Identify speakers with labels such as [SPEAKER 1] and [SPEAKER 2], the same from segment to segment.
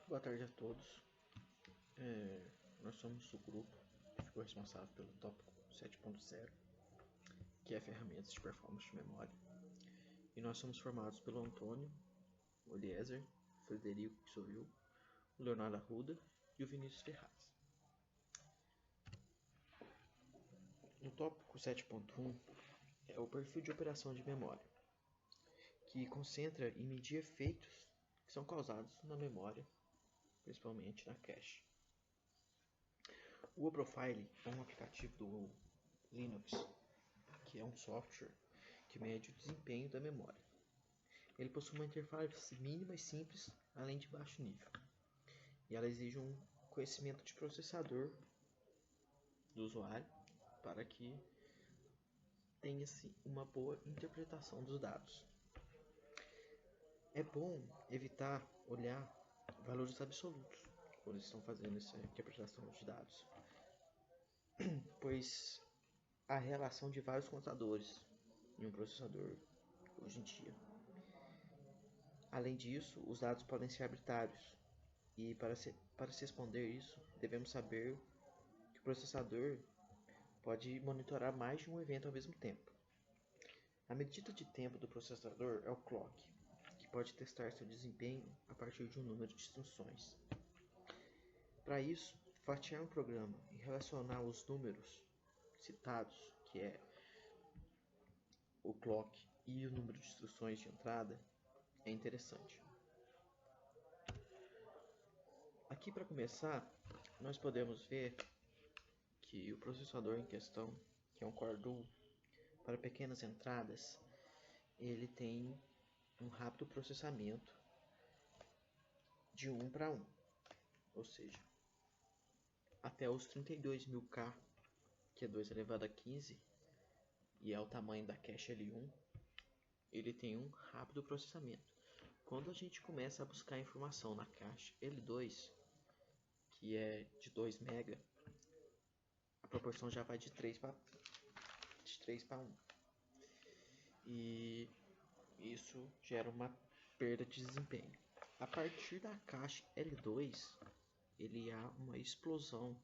[SPEAKER 1] Boa tarde a todos. Nós somos o grupo que ficou responsável pelo tópico 7.0, que é ferramentas de performance de memória. E nós somos formados pelo Antônio, o Eliezer, o Frederico, que sou eu, o Leonardo Arruda e o Vinícius Ferraz. No tópico 7.1 é o perfil de operação de memória, que concentra em medir efeitos que são causados na memória, principalmente na cache. O O-Profile é um aplicativo do Linux, que é um software que mede o desempenho da memória. Ele possui uma interface mínima e simples, além de baixo nível. E ela exige um conhecimento de processador do usuário para que tenha-se uma boa interpretação dos dados. É bom evitar olhar valores absolutos quando estão fazendo essa interpretação de dados, pois há relação de vários contadores em um processador hoje em dia. Além disso, os dados podem ser arbitrários, e para se responder isso, devemos saber que o processador pode monitorar mais de um evento ao mesmo tempo. A medida de tempo do processador é o clock, que pode testar seu desempenho a partir de um número de instruções. Para isso, fatiar um programa e relacionar os números citados, que é o clock e o número de instruções de entrada, é interessante. Aqui, para começar, nós podemos ver que o processador em questão, que é um Core Duo, para pequenas entradas, ele tem um rápido processamento de 1 para 1, ou seja, até os 32.000K, que é 2 elevado a 15, e é o tamanho da cache L1, ele tem um rápido processamento. Quando a gente começa a buscar informação na cache L2, que é de 2 MB, a proporção já vai de 3 para 1. E isso gera uma perda de desempenho. A partir da cache L2, ele há uma explosão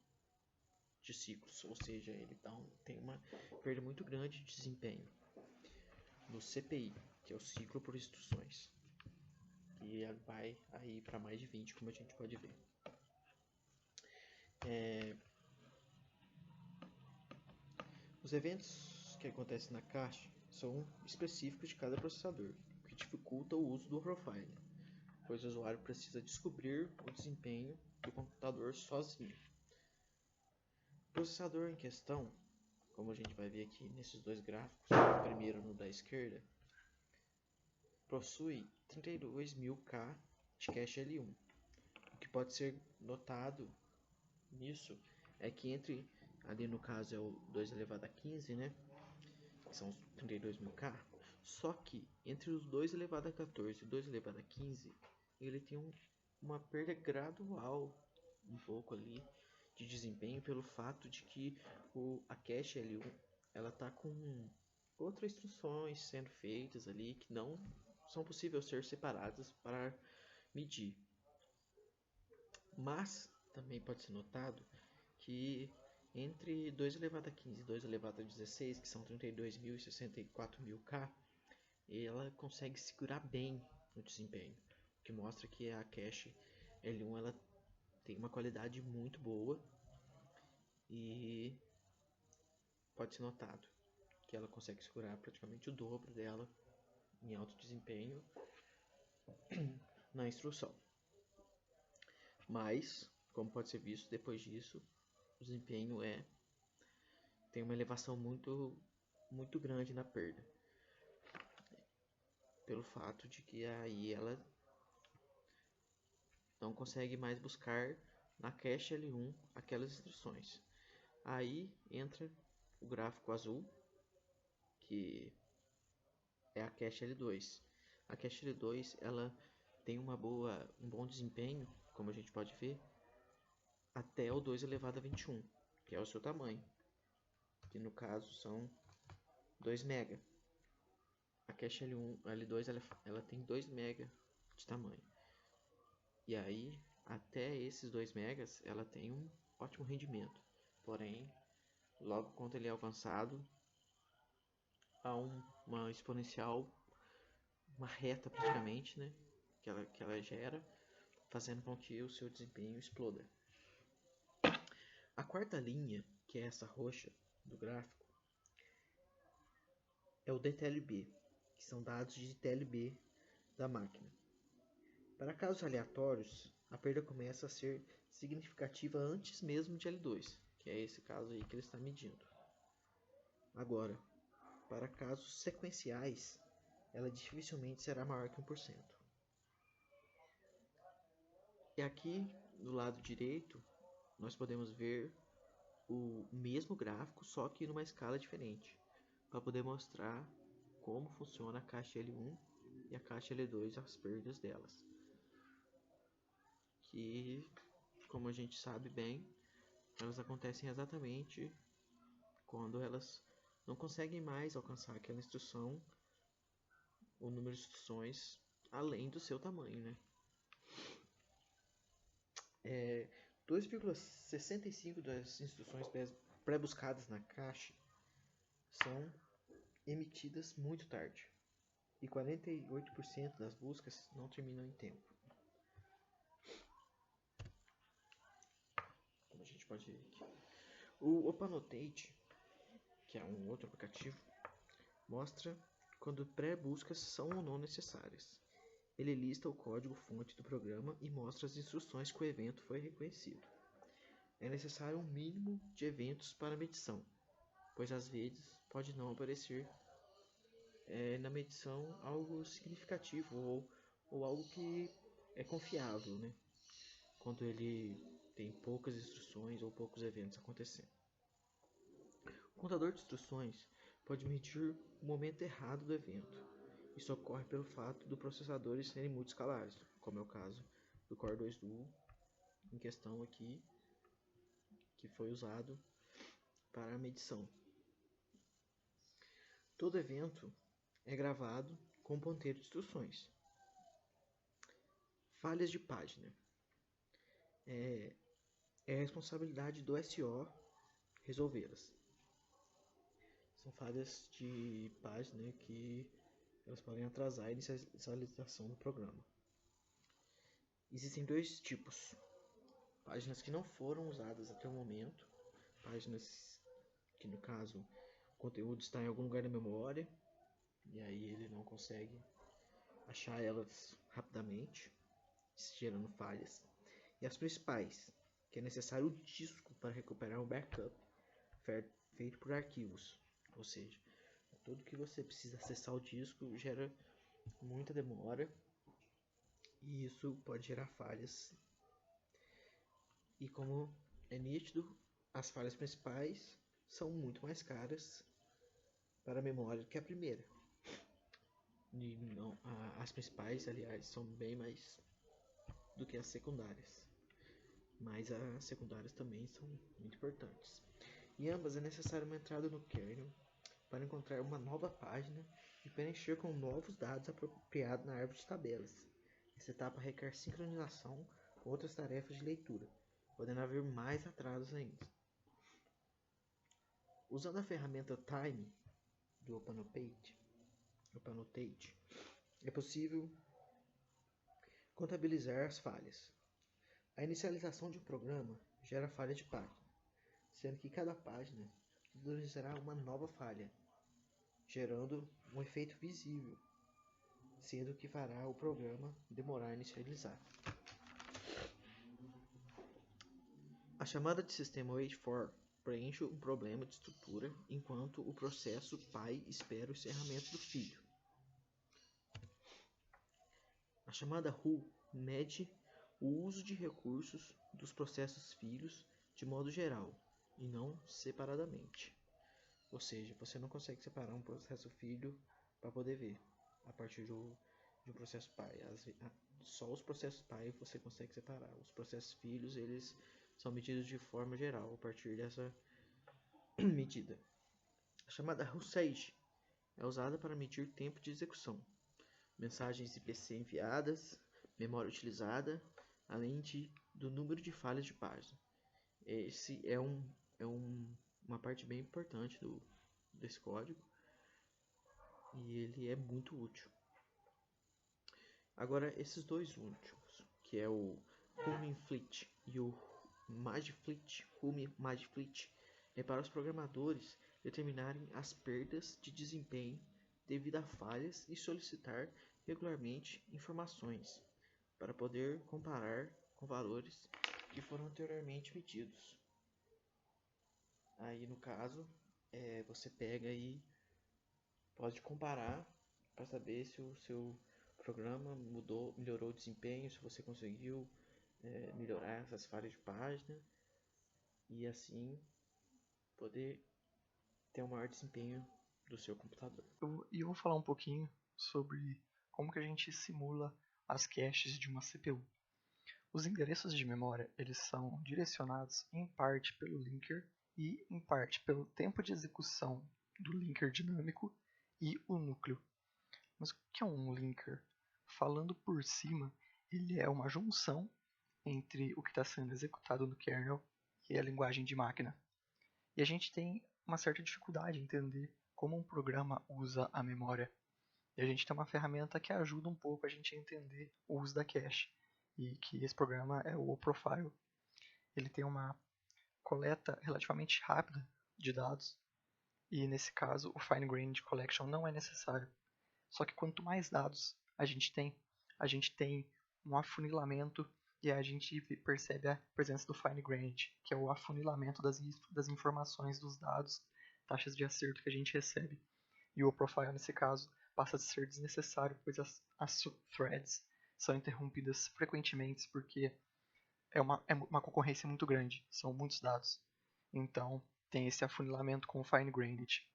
[SPEAKER 1] de ciclos, ou seja, ele tem uma perda muito grande de desempenho no CPI, que é o ciclo por instruções, e vai aí para mais de 20, como a gente pode ver. Os eventos que acontecem na cache são específicos de cada processador, o que dificulta o uso do profile, pois o usuário precisa descobrir o desempenho do computador sozinho. O processador em questão, como a gente vai ver aqui nesses dois gráficos, o primeiro no da esquerda, possui 32.000K de cache L1. O que pode ser notado nisso é que ali no caso é o 2 elevado a 15, né? Que são os 32.000K. Só que entre os 2 elevado a 14 e 2 elevado a 15, ele tem uma perda gradual, um pouco ali, de desempenho, pelo fato de que a cache L1 ela está com outras instruções sendo feitas ali que não são possíveis ser separadas para medir. Mas também pode ser notado que entre 2 elevado a 15 e 2 elevado a 16, que são 32.000 e 64.000K, ela consegue segurar bem o desempenho, o que mostra que a cache L1 ela tem uma qualidade muito boa, e pode ser notado que ela consegue segurar praticamente o dobro dela em alto desempenho na instrução. Mas, como pode ser visto, depois disso, o desempenho tem uma elevação muito grande na perda, pelo fato de que aí ela não consegue mais buscar na cache L1 aquelas instruções. Aí entra o gráfico azul, que é a cache L2. A cache L2 ela tem um bom desempenho, como a gente pode ver, até o 2 elevado a 21, que é o seu tamanho, que no caso são 2 MB. A cache L2 ela tem 2 MB de tamanho. E aí até esses 2 megas ela tem um ótimo rendimento. Porém, logo quando ele é alcançado, há uma exponencial, uma reta praticamente, né, que ela gera, fazendo com que o seu desempenho exploda. A quarta linha, que é essa roxa do gráfico, é o DTLB, que são dados de TLB da máquina. Para casos aleatórios, a perda começa a ser significativa antes mesmo de L2, que é esse caso aí que ele está medindo. Agora, para casos sequenciais, ela dificilmente será maior que 1%. E aqui, do lado direito, nós podemos ver o mesmo gráfico, só que numa escala diferente, para poder mostrar como funciona a caixa L1 e a caixa L2, as perdas delas. Que, como a gente sabe bem, elas acontecem exatamente quando elas não conseguem mais alcançar aquela instrução, o número de instruções além do seu tamanho, né? 2,65 das instruções pré-buscadas na caixa são emitidas muito tarde e 48% das buscas não terminam em tempo. Como a gente pode ver aqui. O Opanotate, que é um outro aplicativo, mostra quando pré-buscas são ou não necessárias. Ele lista o código-fonte do programa e mostra as instruções que o evento foi reconhecido. É necessário um mínimo de eventos para medição, pois às vezes pode não aparecer na medição algo significativo ou algo que é confiável, né? Quando ele tem poucas instruções ou poucos eventos acontecendo. O contador de instruções pode medir o momento errado do evento. Isso ocorre pelo fato do processadores serem multiescalares, como é o caso do Core 2 Duo em questão aqui, que foi usado para a medição. Todo evento é gravado com ponteiro de instruções. Falhas de página. É responsabilidade do SO resolvê-las. São falhas de página, né, que elas podem atrasar a inicialização do programa. Existem 2 tipos: páginas que não foram usadas até o momento, páginas que, no caso, o conteúdo está em algum lugar da memória e aí ele não consegue achar elas rapidamente, gerando falhas. E as principais, que é necessário o disco para recuperar um backup feito por arquivos, ou seja, tudo que você precisa acessar o disco gera muita demora e isso pode gerar falhas. E como é nítido, as falhas principais são muito mais caras para a memória do que a primeira. E não, as principais, aliás, são bem mais do que as secundárias. Mas as secundárias também são muito importantes. Em ambas é necessário uma entrada no kernel para encontrar uma nova página e preencher com novos dados apropriados na árvore de tabelas. Essa etapa requer sincronização com outras tarefas de leitura, podendo haver mais atrasos ainda. Usando a ferramenta Time do Opanotate, é possível contabilizar as falhas. A inicialização de um programa gera falha de página, sendo que cada página introduzirá uma nova falha, gerando um efeito visível, sendo que fará o programa demorar a inicializar. A chamada de sistema wait_for preenche um problema de estrutura enquanto o processo pai espera o encerramento do filho. A chamada who mede o uso de recursos dos processos filhos de modo geral e não separadamente. Ou seja, você não consegue separar um processo filho para poder ver a partir de um processo pai. Só os processos pai você consegue separar. Os processos filhos, eles são medidos de forma geral a partir dessa medida. A chamada usage é usada para medir tempo de execução, mensagens IPC enviadas, memória utilizada, além do número de falhas de página. Esse uma parte bem importante desse código e ele é muito útil. Agora, esses dois últimos, que é o Huminfleet e o Magfleet, é para os programadores determinarem as perdas de desempenho devido a falhas e solicitar regularmente informações para poder comparar com valores que foram anteriormente medidos. Aí, no caso, você pega e pode comparar para saber se o seu programa melhorou o desempenho, se você conseguiu melhorar essas falhas de página e assim poder ter um maior desempenho do seu computador.
[SPEAKER 2] Eu vou falar um pouquinho sobre como que a gente simula as caches de uma CPU. Os endereços de memória eles são direcionados em parte pelo linker e em parte pelo tempo de execução do linker dinâmico e o núcleo. Mas o que é um linker? Falando por cima, ele é uma junção entre o que está sendo executado no kernel e a linguagem de máquina. E a gente tem uma certa dificuldade em entender como um programa usa a memória. E a gente tem uma ferramenta que ajuda um pouco a gente a entender o uso da cache. E que esse programa é o OProfile. Ele tem uma coleta relativamente rápida de dados. E nesse caso, o Fine Grained Collection não é necessário. Só que quanto mais dados a gente tem um afunilamento e a gente percebe a presença do Fine Grained, que é o afunilamento das informações dos dados, taxas de acerto que a gente recebe. E o profile, nesse caso, passa a ser desnecessário, pois as threads são interrompidas frequentemente porque é uma concorrência muito grande, são muitos dados. Então, tem esse afunilamento com o Fine Grained.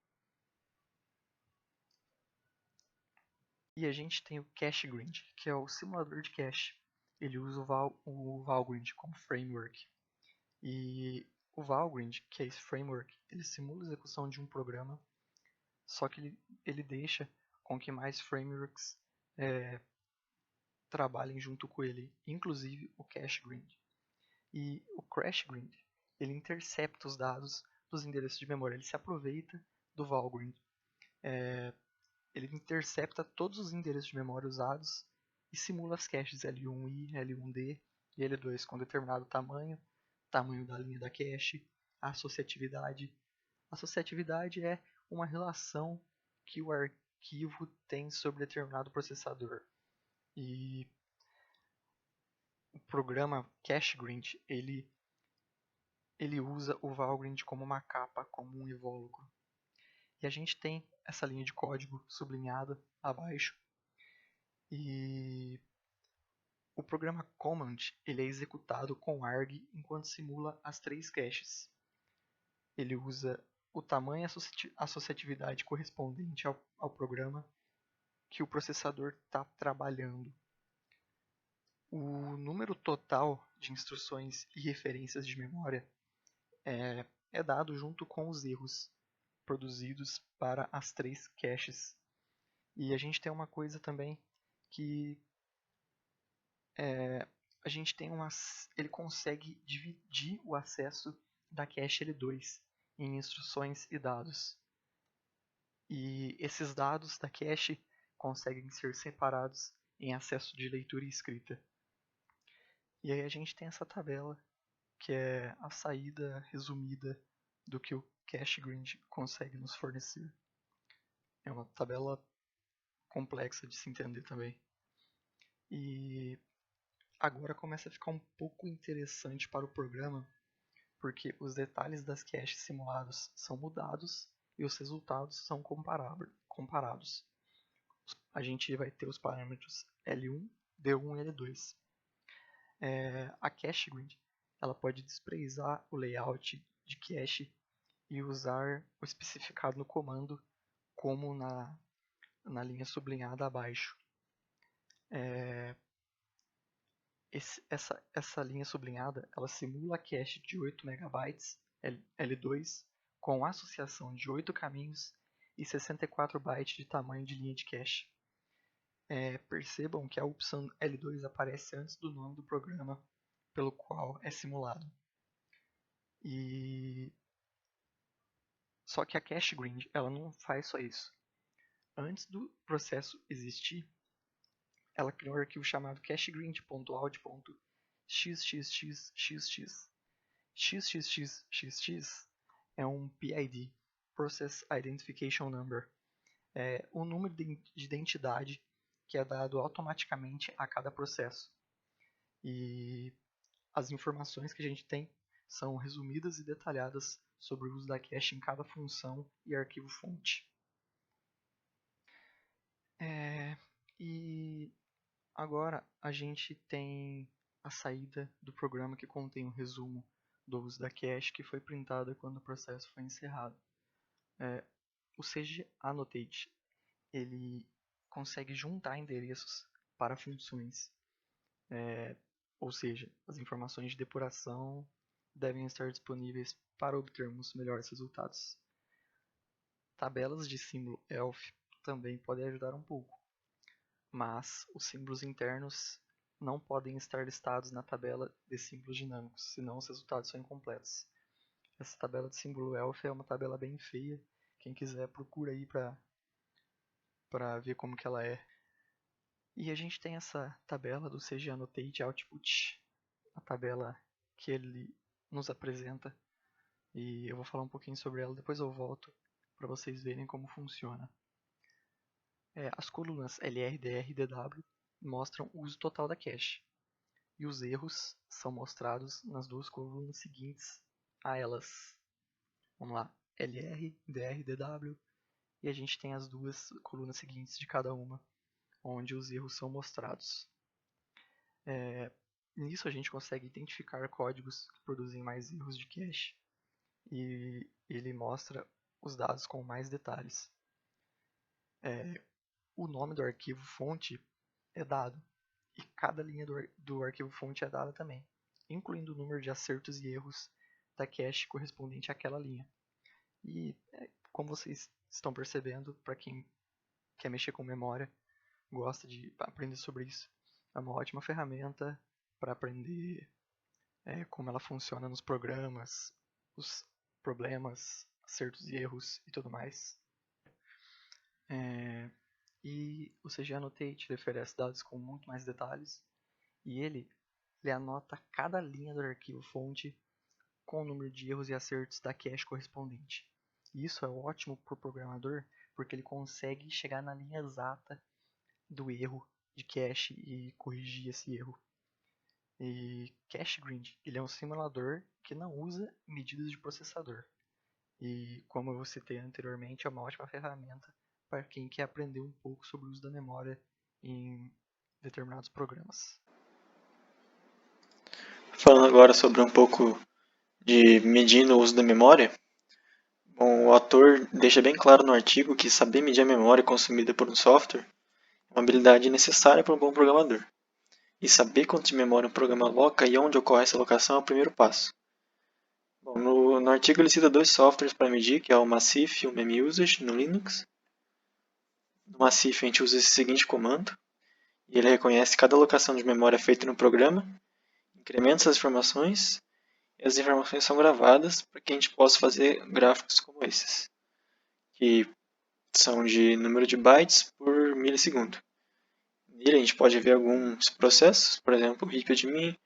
[SPEAKER 2] E a gente tem o Cache Grind, que é o simulador de cache. Ele usa o Valgrind como framework. E o Valgrind, que é esse framework, ele simula a execução de um programa, só que ele deixa com que mais frameworks trabalhem junto com ele, inclusive o Cache Grind. E o Crash Grind, ele intercepta os dados dos endereços de memória, ele se aproveita do Valgrind. Ele intercepta todos os endereços de memória usados e simula as caches L1i, L1d e L2 com determinado tamanho da linha da cache, a associatividade. A associatividade é uma relação que o arquivo tem sobre determinado processador. E o programa CacheGrind, ele usa o Valgrind como uma capa, como um invólucro. E a gente tem essa linha de código sublinhada abaixo. E o programa command ele é executado com arg enquanto simula as três caches. Ele usa o tamanho e associatividade correspondente ao programa que o processador está trabalhando. O número total de instruções e referências de memória é dado junto com os erros produzidos para as três caches. E a gente tem uma coisa também que a gente tem ele consegue dividir o acesso da cache L2 em instruções e dados. E esses dados da cache conseguem ser separados em acesso de leitura e escrita. E aí a gente tem essa tabela, que é a saída resumida do que o CacheGrind consegue nos fornecer. É uma tabela complexa de se entender também. E agora começa a ficar um pouco interessante para o programa, porque os detalhes das caches simulados são mudados e os resultados são comparados. A gente vai ter os parâmetros L1, D1 e L2. A CacheGrind ela pode desprezar o layout de cache e usar o especificado no comando, como na linha sublinhada abaixo. Essa linha sublinhada ela simula a cache de 8 MB L2 com associação de 8 caminhos e 64 bytes de tamanho de linha de cache. percebam que a opção L2 aparece antes do nome do programa pelo qual é simulado. Só que a cache grind ela não faz só isso. Antes do processo existir, ela criou um arquivo chamado cachegrind.out.xxxxx. XXXXX é um PID, Process Identification Number. É um número de identidade que é dado automaticamente a cada processo. E as informações que a gente tem são resumidas e detalhadas sobre o uso da cache em cada função e arquivo fonte. E agora a gente tem a saída do programa que contém um resumo do uso da cache que foi printada quando o processo foi encerrado. O CG Annotate ele consegue juntar endereços para funções, ou seja, as informações de depuração devem estar disponíveis para obtermos melhores resultados. Tabelas de símbolo ELF também podem ajudar um pouco, mas os símbolos internos não podem estar listados na tabela de símbolos dinâmicos, senão os resultados são incompletos. Essa tabela de símbolo ELF é uma tabela bem feia, quem quiser procura aí para ver como que ela é. E a gente tem essa tabela do CG Annotate Output, a tabela que ele nos apresenta, e eu vou falar um pouquinho sobre ela, depois eu volto para vocês verem como funciona. As colunas LR, DR e DW mostram o uso total da cache, e os erros são mostrados nas duas colunas seguintes a elas. Vamos lá, LR, DR, DW, e a gente tem as duas colunas seguintes de cada uma, onde os erros são mostrados. Nisso a gente consegue identificar códigos que produzem mais erros de cache, e ele mostra os dados com mais detalhes. O nome do arquivo fonte é dado, e cada linha do arquivo fonte é dada também, incluindo o número de acertos e erros da cache correspondente àquela linha. E como vocês estão percebendo, para quem quer mexer com memória, gosta de aprender sobre isso, é uma ótima ferramenta para aprender como ela funciona nos programas, os problemas, acertos e erros e tudo mais. E o CG Annotate oferece dados com muito mais detalhes, e ele anota cada linha do arquivo fonte com o número de erros e acertos da cache correspondente. E isso é ótimo para o programador, porque ele consegue chegar na linha exata do erro de cache e corrigir esse erro. E CacheGrind, ele é um simulador que não usa medidas de processador. E como eu citei anteriormente, é uma ótima ferramenta para quem quer aprender um pouco sobre o uso da memória em determinados programas.
[SPEAKER 3] Falando agora sobre um pouco de medindo o uso da memória, bom, o autor deixa bem claro no artigo que saber medir a memória consumida por um software é uma habilidade necessária para um bom programador. E saber quanto de memória um programa aloca e onde ocorre essa alocação é o primeiro passo. Bom, no artigo ele cita dois softwares para medir, que é o Massif e o MemUsage no Linux. No Massif a gente usa esse seguinte comando, e ele reconhece cada alocação de memória feita no programa, incrementa essas informações, e as informações são gravadas para que a gente possa fazer gráficos como esses, que são de número de bytes por milissegundo. Nele a gente pode ver alguns processos, por exemplo, o heap-admin,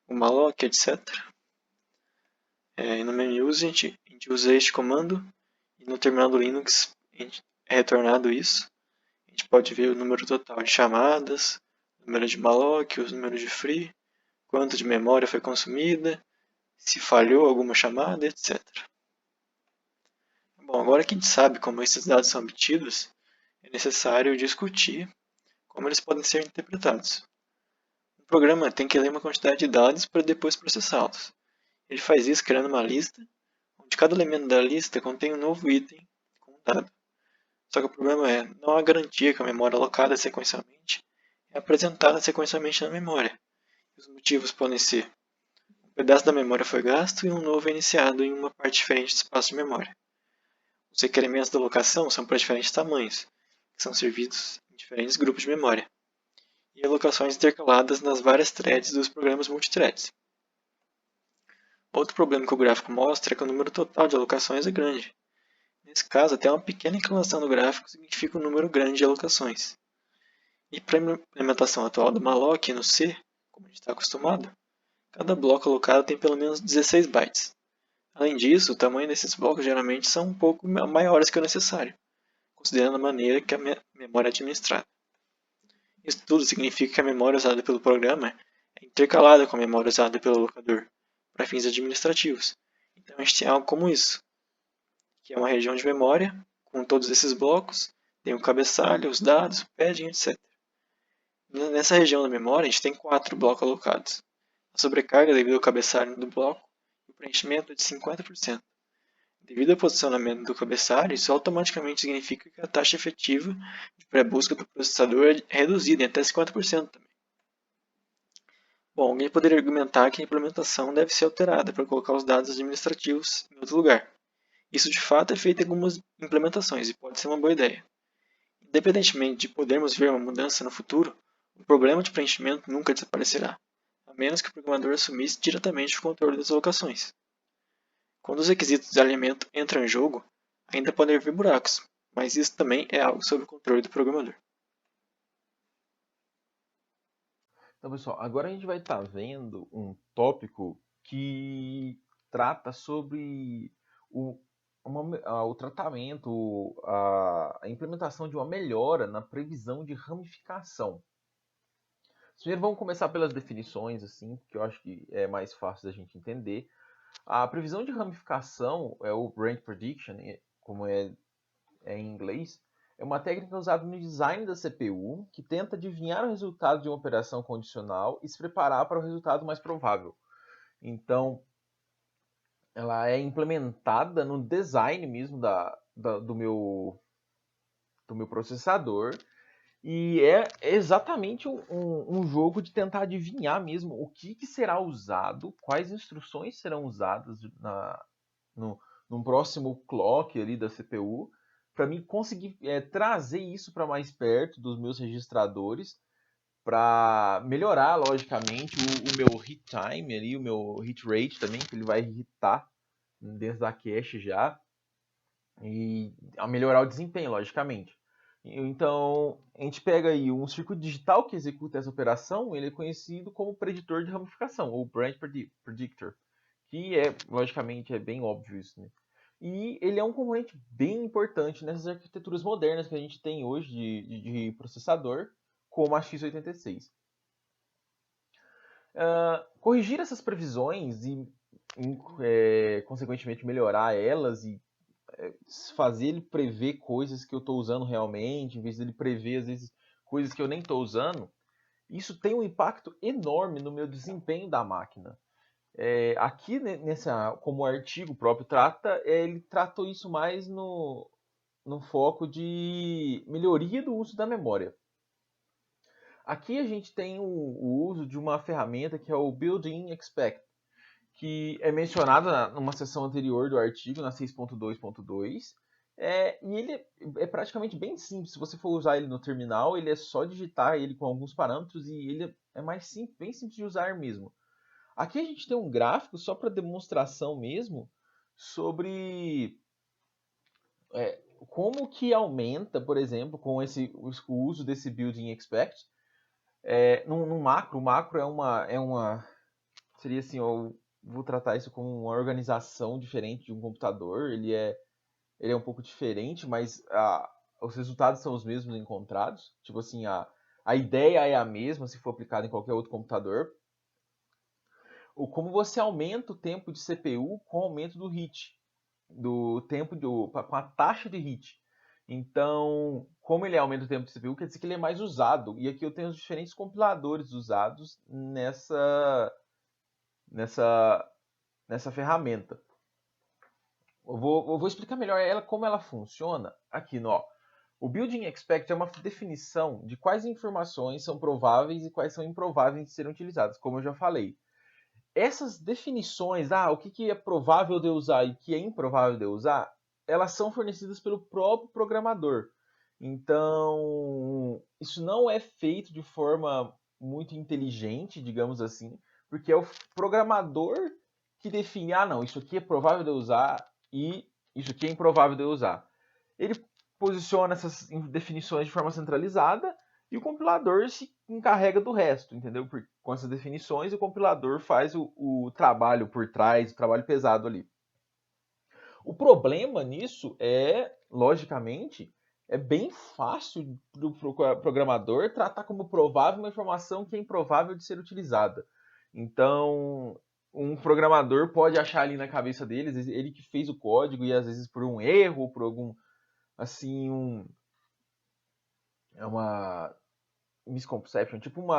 [SPEAKER 3] o malloc, etc. No MemUsage a gente usa este comando, e no terminal do Linux é retornado isso. A gente pode ver o número total de chamadas, o número de malloc, os números de free, quanto de memória foi consumida, se falhou alguma chamada, etc. Bom, agora que a gente sabe como esses dados são obtidos, é necessário discutir como eles podem ser interpretados. O programa tem que ler uma quantidade de dados para depois processá-los. Ele faz isso criando uma lista, onde cada elemento da lista contém um novo item com um dado. Só que o problema é, não há garantia que a memória alocada sequencialmente é apresentada sequencialmente na memória. Os motivos podem ser: um pedaço da memória foi gasto e um novo é iniciado em uma parte diferente do espaço de memória. Os requerimentos da alocação são para diferentes tamanhos, que são servidos em diferentes grupos de memória. e alocações intercaladas nas várias threads dos programas multithreads. Outro problema que o gráfico mostra é que o número total de alocações é grande. Nesse caso, até uma pequena inclinação no gráfico significa um número grande de alocações. E para a implementação atual do malloc no C, como a gente está acostumado, cada bloco alocado tem pelo menos 16 bytes. Além disso, o tamanho desses blocos geralmente são um pouco maiores que o necessário, considerando a maneira que a memória é administrada. Isso tudo significa que a memória usada pelo programa é intercalada com a memória usada pelo alocador, para fins administrativos. Então a gente tem algo como isso, que é uma região de memória, com todos esses blocos, tem o cabeçalho, os dados, o padding, etc. Nessa região da memória, a gente tem 4 blocos alocados. A sobrecarga devido ao cabeçalho do bloco e o preenchimento é de 50%. Devido ao posicionamento do cabeçalho, isso automaticamente significa que a taxa efetiva de pré-busca do processador é reduzida em até 50% também. Bom, alguém poderia argumentar que a implementação deve ser alterada para colocar os dados administrativos em outro lugar. Isso de fato é feito em algumas implementações e pode ser uma boa ideia. Independentemente de podermos ver uma mudança no futuro, o problema de preenchimento nunca desaparecerá, a menos que o programador assumisse diretamente o controle das alocações. Quando os requisitos de alinhamento entram em jogo, ainda podem haver buracos, mas isso também é algo sob o controle do programador.
[SPEAKER 4] Então, pessoal, agora a gente vai estar vendo um tópico que trata sobre o tratamento, a implementação de uma melhora na previsão de ramificação. Primeiro vamos começar pelas definições, assim, que eu acho que é mais fácil da gente entender. A previsão de ramificação, o branch prediction, como é em inglês, é uma técnica usada no design da CPU que tenta adivinhar o resultado de uma operação condicional e se preparar para o resultado mais provável. Então, ela é implementada no design mesmo do meu processador e é exatamente um jogo de tentar adivinhar mesmo o que será usado, quais instruções serão usadas no próximo clock ali da CPU, para mim conseguir trazer isso para mais perto dos meus registradores, para melhorar, logicamente, o meu hit time, ali, o meu hit rate também, que ele vai hitar dentro da cache já, e a melhorar o desempenho, logicamente. Então, a gente pega aí um circuito digital que executa essa operação, ele é conhecido como preditor de ramificação, ou branch predictor, que logicamente, é bem óbvio isso, né? E ele é um componente bem importante nessas arquiteturas modernas que a gente tem hoje de processador, como a x86. Corrigir essas previsões e consequentemente, melhorar elas e fazer ele prever coisas que eu estou usando realmente, em vez de ele prever, às vezes, coisas que eu nem estou usando, isso tem um impacto enorme no meu desempenho da máquina. Aqui, como o artigo próprio trata, ele tratou isso mais no foco de melhoria do uso da memória. Aqui a gente tem o uso de uma ferramenta que é o Built-in Expect, que é mencionada numa seção anterior do artigo, na 6.2.2, e ele é praticamente bem simples. Se você for usar ele no terminal, ele é só digitar ele com alguns parâmetros e ele é mais simples, bem simples de usar mesmo. Aqui a gente tem um gráfico só para demonstração mesmo sobre como que aumenta, por exemplo, com o uso desse Built-in Expect. No macro, o macro é uma seria assim, eu vou tratar isso como uma organização diferente de um computador. Ele é um pouco diferente, mas os resultados são os mesmos encontrados. Tipo assim, a ideia é a mesma se for aplicada em qualquer outro computador. Como você aumenta o tempo de CPU com o aumento do hit, do tempo com a taxa de hit. Então, como ele aumenta o tempo de CPU, quer dizer que ele é mais usado. E aqui eu tenho os diferentes compiladores usados nessa ferramenta. Eu vou explicar melhor como ela funciona aqui o Built-in Expect é uma definição de quais informações são prováveis e quais são improváveis de serem utilizadas, como eu já falei. Essas definições, o que é provável de eu usar e o que é improvável de eu usar, elas são fornecidas pelo próprio programador. Então, isso não é feito de forma muito inteligente, digamos assim, porque é o programador que define, não, isso aqui é provável de eu usar e isso aqui é improvável de eu usar. Ele posiciona essas definições de forma centralizada e o compilador se encarrega do resto, entendeu? Com essas definições, o compilador faz o trabalho por trás, o trabalho pesado ali. O problema nisso é, logicamente, é bem fácil para o programador tratar como provável uma informação que é improvável de ser utilizada. Então, um programador pode achar ali na cabeça deles, ele que fez o código, e às vezes por um erro, por algum, assim, é uma misconception, tipo um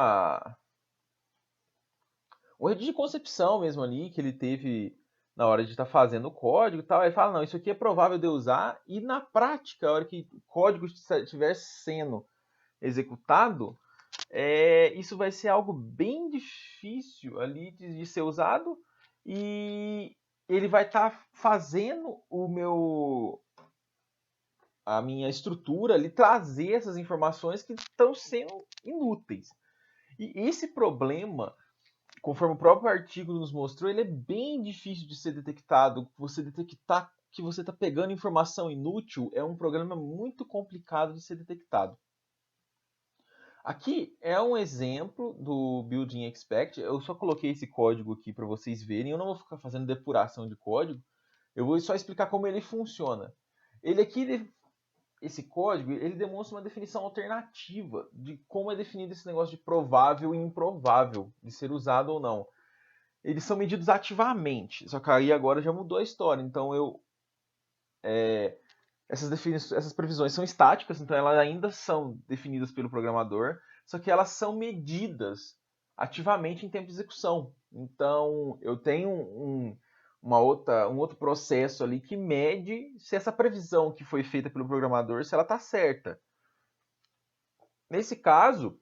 [SPEAKER 4] erro de concepção mesmo ali, que ele teve na hora de estar fazendo o código e tal, aí fala, não, isso aqui é provável de eu usar, e na prática, a hora que o código estiver sendo executado, isso vai ser algo bem difícil ali de ser usado, e ele vai estar fazendo a minha estrutura ali trazer essas informações que estão sendo inúteis. E esse problema, conforme o próprio artigo nos mostrou, ele é bem difícil de ser detectado. Você detectar que você está pegando informação inútil é um problema muito complicado de ser detectado. Aqui é um exemplo do Building Expect. Eu só coloquei esse código aqui para vocês verem. Eu não vou ficar fazendo depuração de código. Eu vou só explicar como ele funciona. Ele aqui, esse código, ele demonstra uma definição alternativa de como é definido esse negócio de provável e improvável de ser usado ou não. Eles são medidos ativamente, só que aí agora já mudou a história. Então essas previsões são estáticas, então elas ainda são definidas pelo programador, só que elas são medidas ativamente em tempo de execução. Então eu tenho um outro processo ali que mede se essa previsão que foi feita pelo programador, se ela está certa. Nesse caso,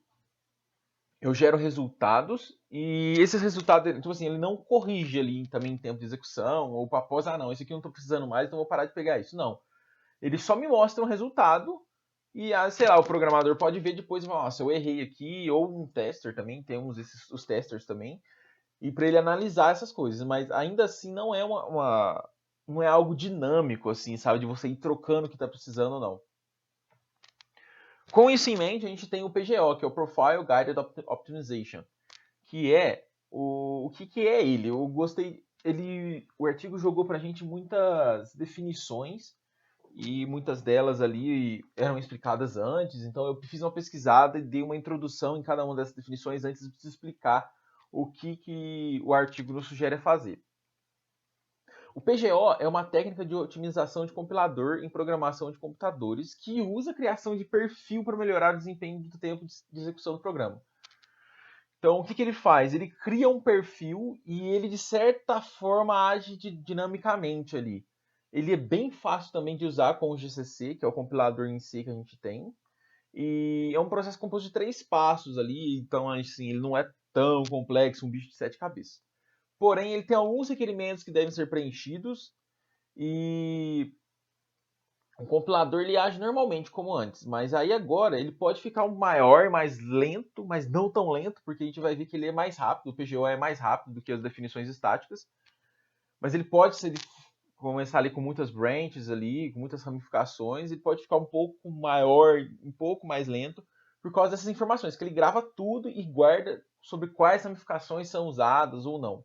[SPEAKER 4] eu gero resultados e esses resultados, tipo assim, ele não corrige ali também em tempo de execução ou após, não, esse aqui eu não estou precisando mais, então vou parar de pegar isso. Não. Ele só me mostra um resultado e, sei lá, o programador pode ver depois e falar, nossa, eu errei aqui, ou um tester também, temos os testers também, e para ele analisar essas coisas, mas ainda assim não é não é algo dinâmico, assim, sabe, de você ir trocando o que está precisando ou não. Com isso em mente, a gente tem o PGO, que é o Profile Guided Optimization, que é o que é ele? Eu gostei, o artigo jogou pra gente muitas definições e muitas delas ali eram explicadas antes, então eu fiz uma pesquisada e dei uma introdução em cada uma dessas definições antes de explicar o que o artigo nos sugere fazer. O PGO é uma técnica de otimização de compilador em programação de computadores que usa a criação de perfil para melhorar o desempenho do tempo de execução do programa. Então, o que ele faz? Ele cria um perfil e ele, de certa forma, age dinamicamente ali. Ele é bem fácil também de usar com o GCC, que é o compilador em C que a gente tem. E é um processo composto de 3 passos ali, então assim, ele não é tão complexo, um bicho de 7 cabeças. Porém, ele tem alguns requerimentos que devem ser preenchidos e o compilador ele age normalmente como antes, mas aí agora ele pode ficar maior, mais lento, mas não tão lento, porque a gente vai ver que ele é mais rápido, o PGO é mais rápido do que as definições estáticas, mas ele pode começar ali com muitas branches ali, com muitas ramificações, ele pode ficar um pouco maior, um pouco mais lento, por causa dessas informações, que ele grava tudo e guarda sobre quais ramificações são usadas ou não.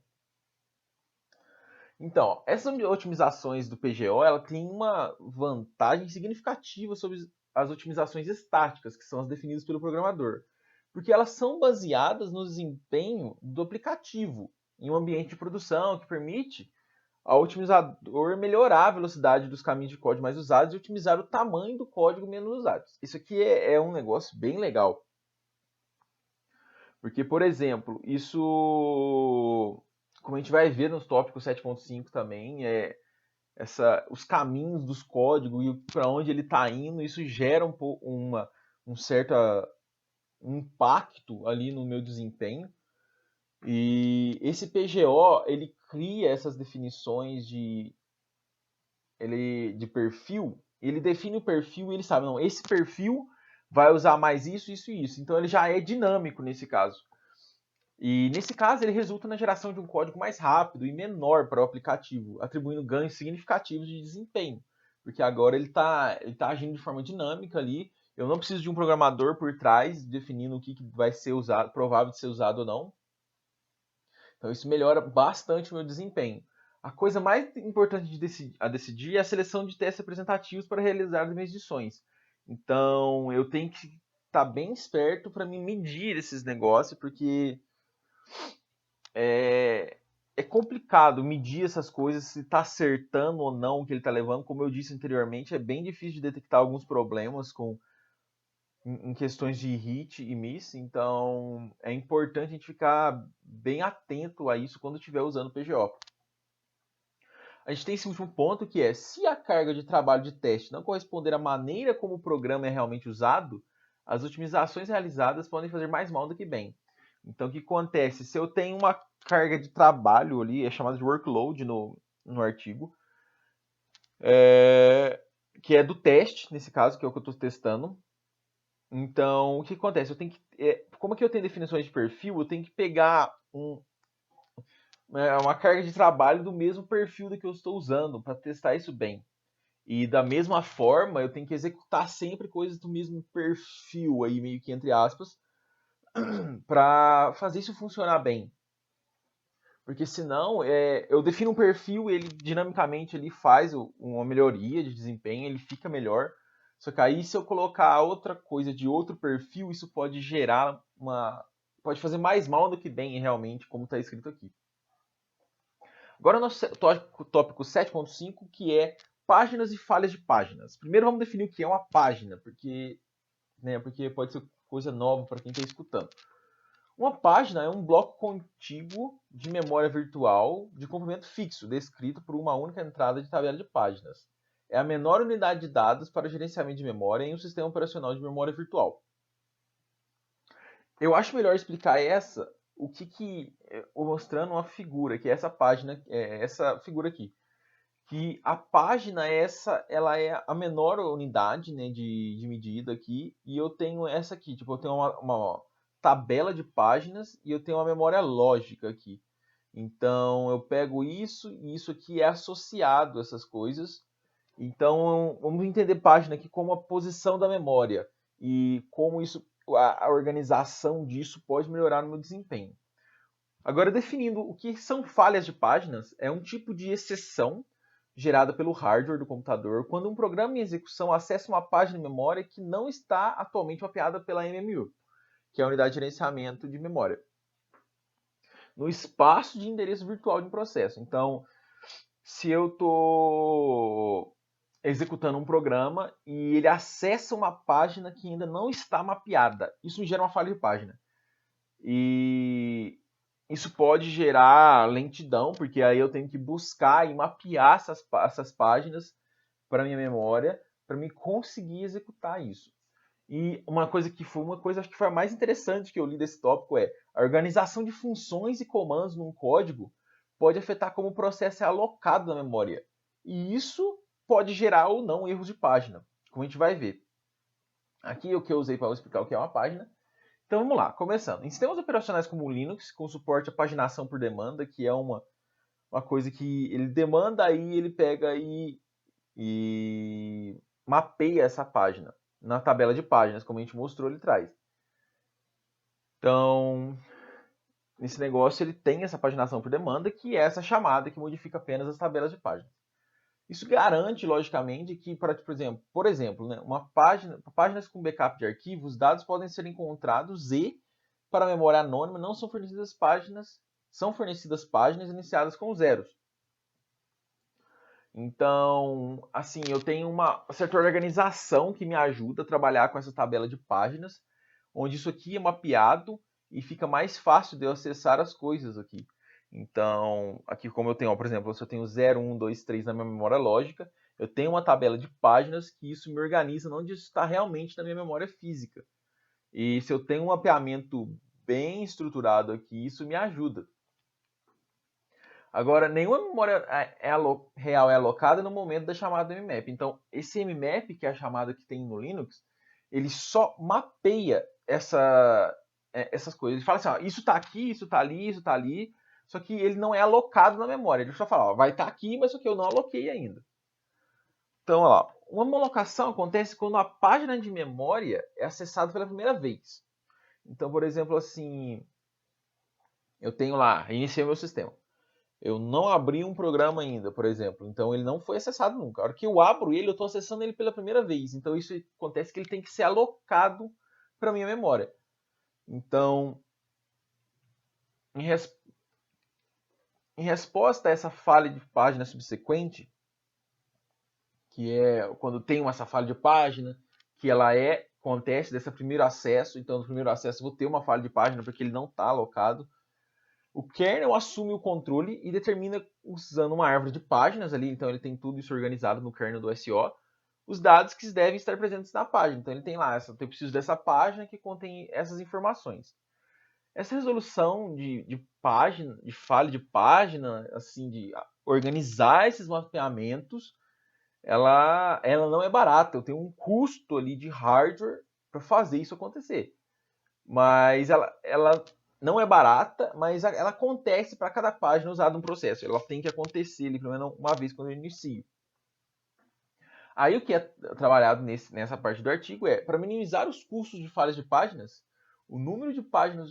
[SPEAKER 4] Então, essas otimizações do PGO, ela tem uma vantagem significativa sobre as otimizações estáticas, que são as definidas pelo programador, porque elas são baseadas no desempenho do aplicativo em um ambiente de produção que permite ao otimizador melhorar a velocidade dos caminhos de código mais usados e otimizar o tamanho do código menos usado. Isso aqui é um negócio bem legal. Porque, por exemplo, isso, como a gente vai ver nos tópicos 7.5 também, os caminhos dos códigos e para onde ele está indo, isso gera um certo impacto ali no meu desempenho. E esse PGO, ele cria essas definições de perfil ele define o perfil e ele sabe, não, esse perfil vai usar mais isso, isso e isso. Então ele já é dinâmico nesse caso. E nesse caso ele resulta na geração de um código mais rápido e menor para o aplicativo, atribuindo ganhos significativos de desempenho. Porque agora ele tá agindo de forma dinâmica ali. Eu não preciso de um programador por trás definindo o que vai ser usado, provável de ser usado ou não. Então isso melhora bastante o meu desempenho. A coisa mais importante a decidir é a seleção de testes representativos para realizar as minhas edições. Então eu tenho que estar bem esperto para me medir esses negócios, porque é complicado medir essas coisas, se está acertando ou não o que ele está levando. Como eu disse anteriormente, é bem difícil de detectar alguns problemas em questões de hit e miss, então é importante a gente ficar bem atento a isso quando estiver usando o PGO. A gente tem esse último ponto que é, se a carga de trabalho de teste não corresponder à maneira como o programa é realmente usado, as otimizações realizadas podem fazer mais mal do que bem. Então o que acontece? Se eu tenho uma carga de trabalho ali, é chamado de workload no artigo, que é do teste, nesse caso, que é o que eu estou testando. Então, o que acontece? Eu tenho que, como que eu tenho definições de perfil, eu tenho que pegar uma carga de trabalho do mesmo perfil do que eu estou usando para testar isso bem. E da mesma forma, eu tenho que executar sempre coisas do mesmo perfil, aí meio que entre aspas, para fazer isso funcionar bem. Porque senão, eu defino um perfil, ele dinamicamente ele faz uma melhoria de desempenho, ele fica melhor. Só que aí, se eu colocar outra coisa de outro perfil, isso pode gerar pode fazer mais mal do que bem, realmente, como está escrito aqui. Agora, nosso tópico 7.5, que é páginas e falhas de páginas. Primeiro, vamos definir o que é uma página, porque pode ser coisa nova para quem está escutando. Uma página é um bloco contíguo de memória virtual de comprimento fixo, descrito por uma única entrada de tabela de páginas. É a menor unidade de dados para gerenciamento de memória em um sistema operacional de memória virtual. Eu acho melhor explicar mostrando uma figura, que é essa página, essa figura aqui. Que a página ela é a menor unidade, né, de medida aqui, e eu tenho essa aqui, tipo, eu tenho uma tabela de páginas e eu tenho uma memória lógica aqui. Então eu pego isso e isso aqui é associado a essas coisas. Então vamos entender página aqui como a posição da memória e como a organização disso pode melhorar no meu desempenho. Agora, definindo o que são falhas de páginas, é um tipo de exceção gerada pelo hardware do computador quando um programa em execução acessa uma página de memória que não está atualmente mapeada pela MMU, que é a unidade de gerenciamento de memória, no espaço de endereço virtual de um processo. Então, se eu estou executando um programa e ele acessa uma página que ainda não está mapeada, isso me gera uma falha de página. E isso pode gerar lentidão, porque aí eu tenho que buscar e mapear essas páginas para minha memória, para me conseguir executar isso. E uma coisa acho que foi a mais interessante que eu li desse tópico é a organização de funções e comandos num código pode afetar como o processo é alocado na memória. E isso pode gerar ou não erros de página, como a gente vai ver. Aqui é o que eu usei para explicar o que é uma página. Então vamos lá, começando. Em sistemas operacionais como o Linux, com suporte à paginação por demanda, que é uma coisa que ele demanda, aí ele pega e mapeia essa página na tabela de páginas, como a gente mostrou ali atrás. Então, nesse negócio ele tem essa paginação por demanda, que é essa chamada que modifica apenas as tabelas de páginas. Isso garante, logicamente, que, por exemplo, né, páginas com backup de arquivos, dados podem ser encontrados e, para a memória anônima, não são fornecidas páginas iniciadas com zeros. Então, assim, eu tenho uma certa organização que me ajuda a trabalhar com essa tabela de páginas, onde isso aqui é mapeado e fica mais fácil de eu acessar as coisas aqui. Então, aqui como eu tenho, por exemplo, se eu tenho 0, 1, 2, 3 na minha memória lógica, eu tenho uma tabela de páginas que isso me organiza onde isso está realmente na minha memória física. E se eu tenho um mapeamento bem estruturado aqui, isso me ajuda. Agora, nenhuma memória real é alocada no momento da chamada do mmap. Então, esse mmap, que é a chamada que tem no Linux, ele só mapeia essas coisas. Ele fala assim, ó, isso está aqui, isso está ali, isso está ali, só que ele não é alocado na memória. Ele só fala, ó, vai estar aqui, mas só que eu não aloquei ainda. Então, ó, uma alocação acontece quando a página de memória é acessada pela primeira vez. Então, por exemplo, assim, eu tenho lá, iniciei meu sistema. Eu não abri um programa ainda, por exemplo. Então ele não foi acessado nunca. A hora que eu abro ele, eu estou acessando ele pela primeira vez. Então isso acontece que ele tem que ser alocado para minha memória. Então, em resposta a essa falha de página subsequente, que é quando tem essa falha de página, que ela acontece desse primeiro acesso. Então, no primeiro acesso eu vou ter uma falha de página porque ele não está alocado. O kernel assume o controle e determina, usando uma árvore de páginas ali, então ele tem tudo isso organizado no kernel do SO, os dados que devem estar presentes na página. Então ele tem lá, eu preciso dessa página que contém essas informações. Essa resolução de página, de falha de página, assim, de organizar esses mapeamentos, ela não é barata. Eu tenho um custo ali de hardware para fazer isso acontecer. Mas ela não é barata, mas ela acontece para cada página usada no processo. Ela tem que acontecer ali, pelo menos uma vez quando eu inicio. Aí o que é trabalhado nessa parte do artigo é, para minimizar os custos de falhas de páginas, o número de páginas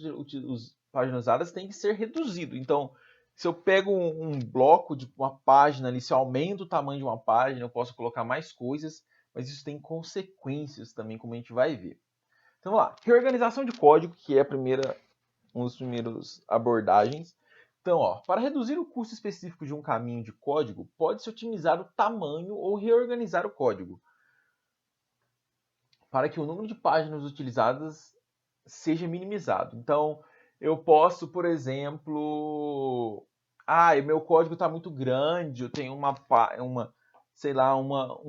[SPEAKER 4] usadas tem que ser reduzido. Então, se eu pego um bloco de uma página ali, se eu aumento o tamanho de uma página, eu posso colocar mais coisas, mas isso tem consequências também, como a gente vai ver. Então vamos lá, reorganização de código, que é uma das primeiras abordagens. Então, ó, para reduzir o custo específico de um caminho de código, pode-se otimizar o tamanho ou reorganizar o código, para que o número de páginas utilizadas seja minimizado. Então, eu posso, por exemplo, meu código está muito grande, eu tenho um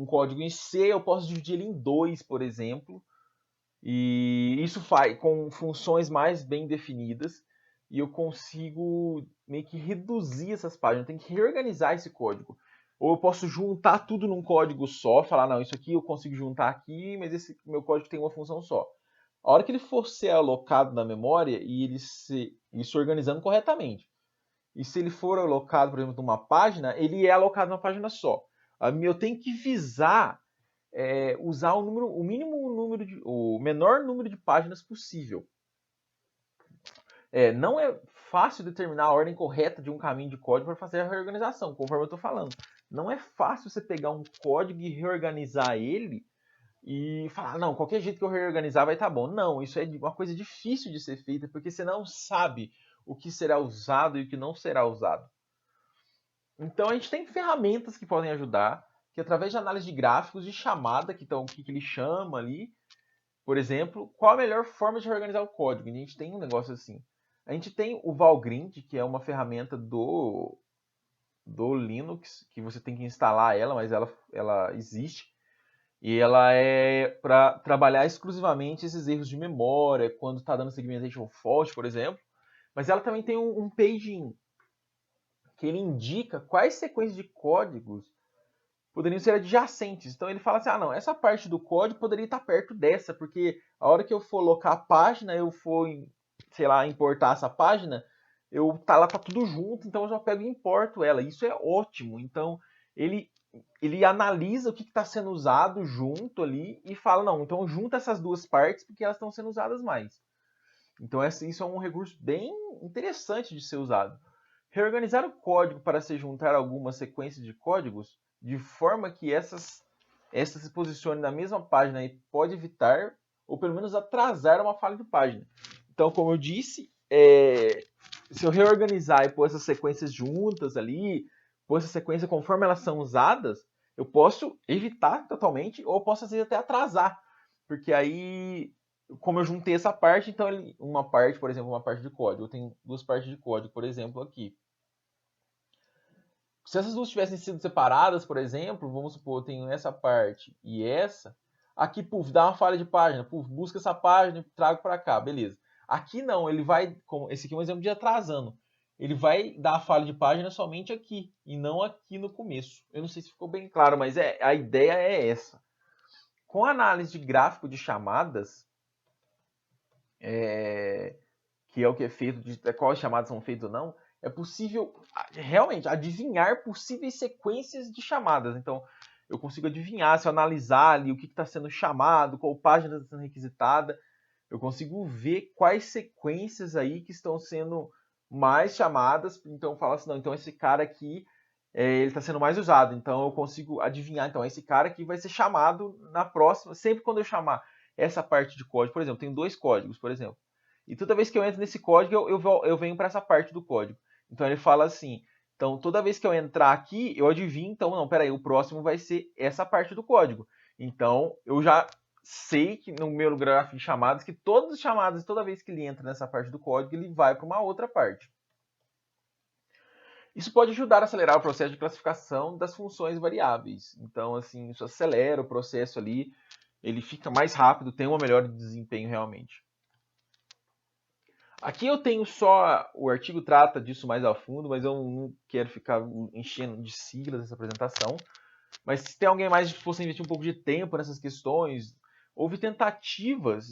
[SPEAKER 4] código em C, eu posso dividir ele em 2, por exemplo, e isso faz com funções mais bem definidas e eu consigo meio que reduzir essas páginas. Eu tenho que reorganizar esse código. Ou eu posso juntar tudo num código só, falar, não, isso aqui eu consigo juntar aqui, mas esse meu código tem uma função só. A hora que ele for ser alocado na memória e ele se organizando corretamente. E se ele for alocado, por exemplo, numa página, ele é alocado numa página só. Eu tenho que visar usar o menor número de páginas possível. Não é fácil determinar a ordem correta de um caminho de código para fazer a reorganização, conforme eu estou falando. Não é fácil você pegar um código e reorganizar ele e falar, não, qualquer jeito que eu reorganizar vai estar bom. Não, isso é uma coisa difícil de ser feita, porque você não sabe o que será usado e o que não será usado. Então a gente tem ferramentas que podem ajudar, que através de análise de gráficos de chamada, o que ele chama ali, por exemplo, qual a melhor forma de reorganizar o código. E a gente tem um negócio assim. A gente tem o Valgrind, que é uma ferramenta do Linux, que você tem que instalar ela, mas ela existe. E ela é para trabalhar exclusivamente esses erros de memória, quando está dando segmentation fault, por exemplo. Mas ela também tem um paging, que ele indica quais sequências de códigos poderiam ser adjacentes. Então ele fala assim, não, essa parte do código poderia estar perto dessa, porque a hora que eu for locar a página, eu for, sei lá, importar essa página, ela tá tudo junto, então eu já pego e importo ela. Isso é ótimo. Então ele analisa o que está sendo usado junto ali e fala, não, então junta essas duas partes porque elas estão sendo usadas mais. Então isso é um recurso bem interessante de ser usado. Reorganizar o código para se juntar algumas sequências de códigos de forma que essas se posicionem na mesma página e pode evitar ou pelo menos atrasar uma falha de página. Então, como eu disse, se eu reorganizar e pôr essas sequências juntas ali, pôr essa sequência conforme elas são usadas, eu posso evitar totalmente ou posso às vezes até atrasar, porque aí, como eu juntei essa parte, então uma parte, por exemplo, uma parte de código, eu tenho duas partes de código, por exemplo, aqui. Se essas duas tivessem sido separadas, por exemplo, vamos supor, eu tenho essa parte e essa, aqui, dá uma falha de página, busca essa página e trago para cá, beleza. Aqui não, ele vai, esse aqui é um exemplo de atrasando. ele vai dar a falha de página somente aqui, e não aqui no começo. Eu não sei se ficou bem claro, mas a ideia é essa. Com a análise de gráfico de chamadas, que é o que é feito, de quais chamadas são feitas ou não, é possível realmente adivinhar possíveis sequências de chamadas. Então, eu consigo adivinhar, se eu analisar ali o que está sendo chamado, qual página está sendo requisitada, eu consigo ver quais sequências aí que estão sendo mais chamadas. Então, eu falo assim, não, então esse cara aqui, ele está sendo mais usado. Então, eu consigo adivinhar, então, esse cara aqui vai ser chamado na próxima, sempre quando eu chamar essa parte de código. Por exemplo, tem 2 códigos, por exemplo. E toda vez que eu entro nesse código, eu venho para essa parte do código. Então, ele fala assim, então, toda vez que eu entrar aqui, eu adivinho, então, não, peraí, o próximo vai ser essa parte do código. Então, eu já sei que no meu gráfico de chamadas, que todas as chamadas, toda vez que ele entra nessa parte do código, ele vai para uma outra parte. Isso pode ajudar a acelerar o processo de classificação das funções variáveis. Então, assim, isso acelera o processo ali, ele fica mais rápido, tem uma melhor desempenho realmente. Aqui eu tenho só, o artigo trata disso mais a fundo, mas eu não quero ficar enchendo de siglas essa apresentação. Mas se tem alguém mais disposto a investir um pouco de tempo nessas questões, houve tentativas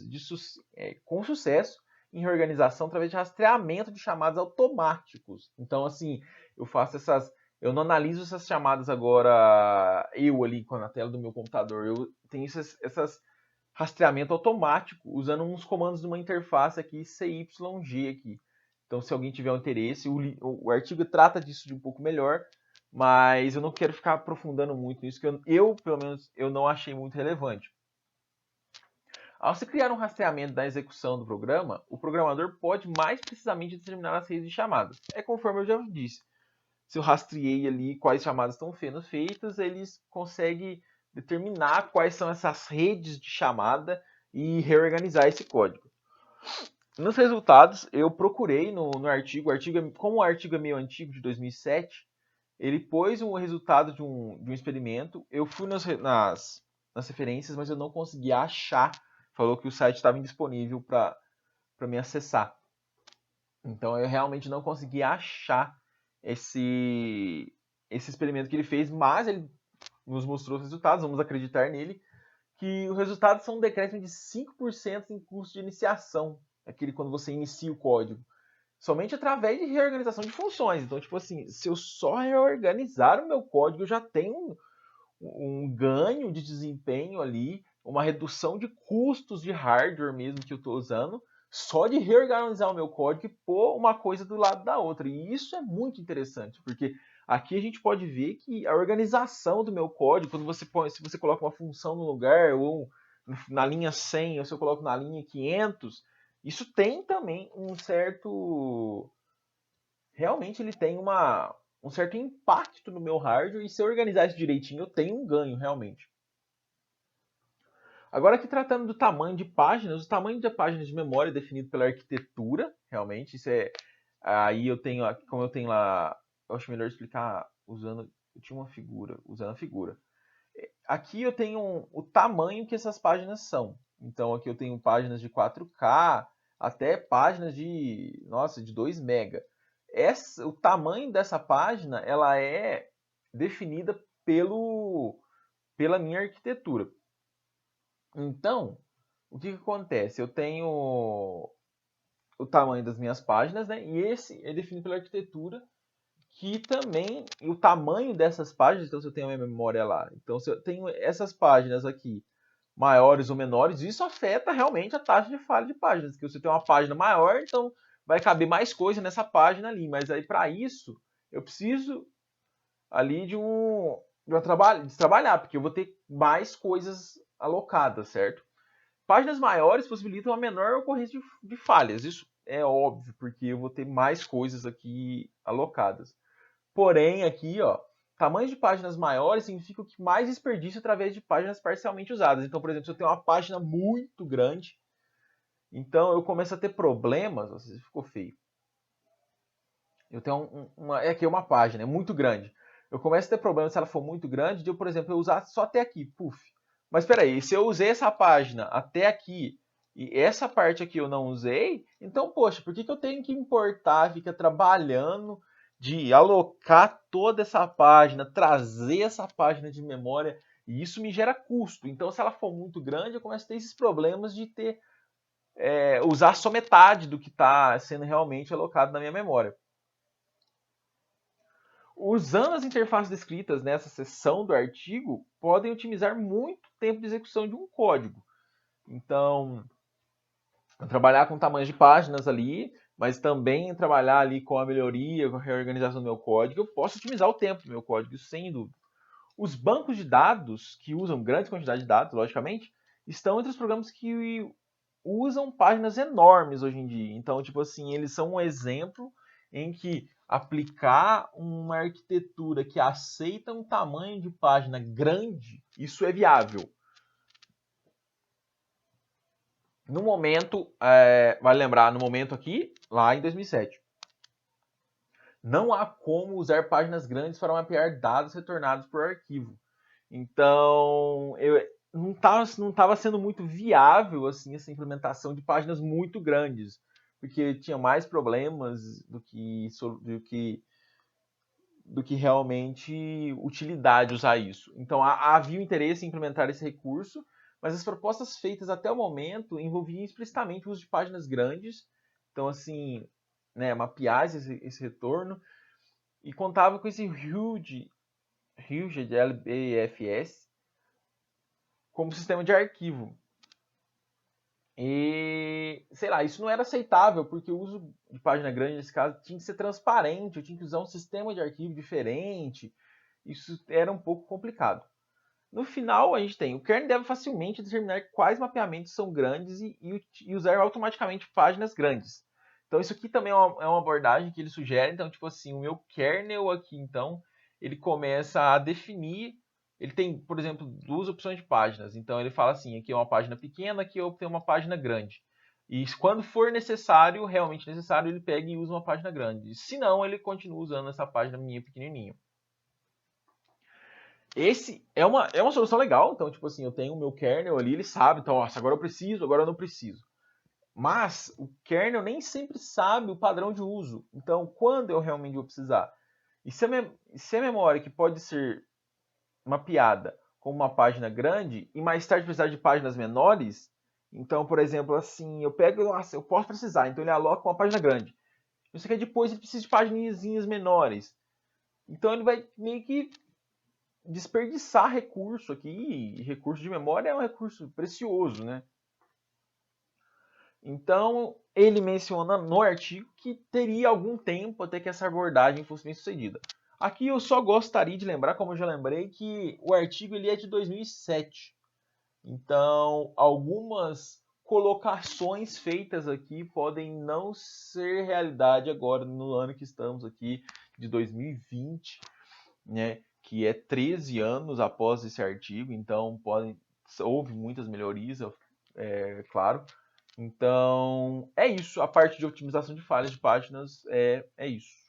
[SPEAKER 4] com sucesso em reorganização através de rastreamento de chamadas automáticos. Então, assim, eu não analiso essas chamadas agora, eu ali na tela do meu computador, eu tenho essas rastreamento automático usando uns comandos de uma interface aqui, CYG aqui. Então, se alguém tiver um interesse, o artigo trata disso de um pouco melhor, mas eu não quero ficar aprofundando muito nisso, que pelo menos, eu não achei muito relevante. Ao se criar um rastreamento da execução do programa, o programador pode mais precisamente determinar as redes de chamadas. É conforme eu já disse. Se eu rastreei ali quais chamadas estão sendo feitas, eles conseguem determinar quais são essas redes de chamada e reorganizar esse código. Nos resultados, eu procurei no artigo, como o artigo é meio antigo, de 2007, ele pôs um resultado de um experimento. Eu fui nas referências, mas eu não consegui achar. Falou que o site estava indisponível para me acessar. Então eu realmente não consegui achar esse experimento que ele fez, mas ele nos mostrou os resultados, vamos acreditar nele, que os resultados são um decréscimo de 5% em custo de iniciação, aquele quando você inicia o código, somente através de reorganização de funções. Então, tipo assim, se eu só reorganizar o meu código, eu já tenho um ganho de desempenho ali, uma redução de custos de hardware mesmo que eu estou usando, só de reorganizar o meu código e pôr uma coisa do lado da outra. E isso é muito interessante, porque aqui a gente pode ver que a organização do meu código, se você coloca uma função no lugar, ou na linha 100, ou se eu coloco na linha 500, isso tem também um certo... Realmente ele tem um certo impacto no meu hardware, e se eu organizar isso direitinho, eu tenho um ganho realmente. Agora aqui tratando do tamanho de páginas, o tamanho de páginas de memória é definido pela arquitetura, realmente, isso é... Aí eu tenho, como eu tenho lá, eu acho melhor explicar usando a figura. Aqui eu tenho o tamanho que essas páginas são. Então aqui eu tenho páginas de 4K, até páginas de 2 MB. O tamanho dessa página, ela é definida pela minha arquitetura. Então, o que acontece? Eu tenho o tamanho das minhas páginas, né? E esse é definido pela arquitetura, que também o tamanho dessas páginas, então se eu tenho a minha memória lá, então se eu tenho essas páginas aqui maiores ou menores, isso afeta realmente a taxa de falha de páginas, que você tem uma página maior, então vai caber mais coisa nessa página ali, mas aí para isso eu preciso ali de trabalhar, porque eu vou ter mais coisas alocadas, certo? Páginas maiores possibilitam a menor ocorrência de falhas, isso é óbvio, porque eu vou ter mais coisas aqui alocadas. Porém, aqui, ó, tamanhos de páginas maiores significa que mais desperdício através de páginas parcialmente usadas. Então, por exemplo, se eu tenho uma página muito grande, então eu começo a ter problemas. Nossa, isso ficou feio. Eu tenho aqui é uma página, é muito grande. Eu começo a ter problemas se ela for muito grande, de eu, por exemplo, eu usar só até aqui, puf. Mas espera aí, se eu usei essa página até aqui, E essa parte aqui eu não usei, então, poxa, por que eu tenho que importar, fica trabalhando de alocar toda essa página, trazer essa página de memória, e isso me gera custo. Então, se ela for muito grande, eu começo a ter esses problemas de usar só metade do que está sendo realmente alocado na minha memória. Usando as interfaces descritas nessa seção do artigo, podem otimizar muito tempo de execução de um código. Então, trabalhar com tamanhos de páginas ali, mas também trabalhar ali com a melhoria, com a reorganização do meu código, eu posso otimizar o tempo do meu código, sem dúvida. Os bancos de dados, que usam grande quantidade de dados, logicamente, estão entre os programas que usam páginas enormes hoje em dia. Então, tipo assim, eles são um exemplo em que aplicar uma arquitetura que aceita um tamanho de página grande, isso é viável. No momento, vale lembrar, no momento aqui, lá em 2007. Não há como usar páginas grandes para mapear dados retornados por arquivo. Então, não estava sendo muito viável assim, essa implementação de páginas muito grandes, porque tinha mais problemas do que realmente utilidade usar isso. Então, havia o interesse em implementar esse recurso, mas as propostas feitas até o momento envolviam explicitamente o uso de páginas grandes, então, assim, né, mapear esse retorno, e contava com esse huge de LBFS como sistema de arquivo. E, sei lá, isso não era aceitável, porque o uso de página grande, nesse caso, tinha que ser transparente, eu tinha que usar um sistema de arquivo diferente, isso era um pouco complicado. No final, a gente tem, o kernel deve facilmente determinar quais mapeamentos são grandes e usar automaticamente páginas grandes. Então, isso aqui também é uma abordagem que ele sugere. Então, tipo assim, o meu kernel aqui, então, ele começa a definir. Ele tem, por exemplo, duas opções de páginas. Então, ele fala assim, aqui é uma página pequena, aqui eu tenho uma página grande. E quando for necessário, realmente necessário, ele pega e usa uma página grande. Se não, ele continua usando essa página minha pequenininha. Esse é uma solução legal. Então, tipo assim, eu tenho o meu kernel ali, ele sabe, então, nossa, agora eu preciso, agora eu não preciso. Mas o kernel nem sempre sabe o padrão de uso. Então, quando eu realmente vou precisar? E se a memória que pode ser mapeada como uma página grande e mais tarde precisar de páginas menores, então, por exemplo, assim, eu pego, nossa, eu posso precisar, então ele aloca uma página grande. Isso que depois ele precisa de páginas menores. Então ele vai meio que desperdiçar recurso aqui, e recurso de memória é um recurso precioso, né? Então, ele menciona no artigo que teria algum tempo até que essa abordagem fosse bem sucedida. Aqui eu só gostaria de lembrar, como eu já lembrei, que o artigo ele é de 2007. Então, algumas colocações feitas aqui podem não ser realidade agora, no ano que estamos aqui, de 2020, né? Que é 13 anos após esse artigo, então houve muitas melhorias, claro. Então, é isso. A parte de otimização de falhas de páginas é isso.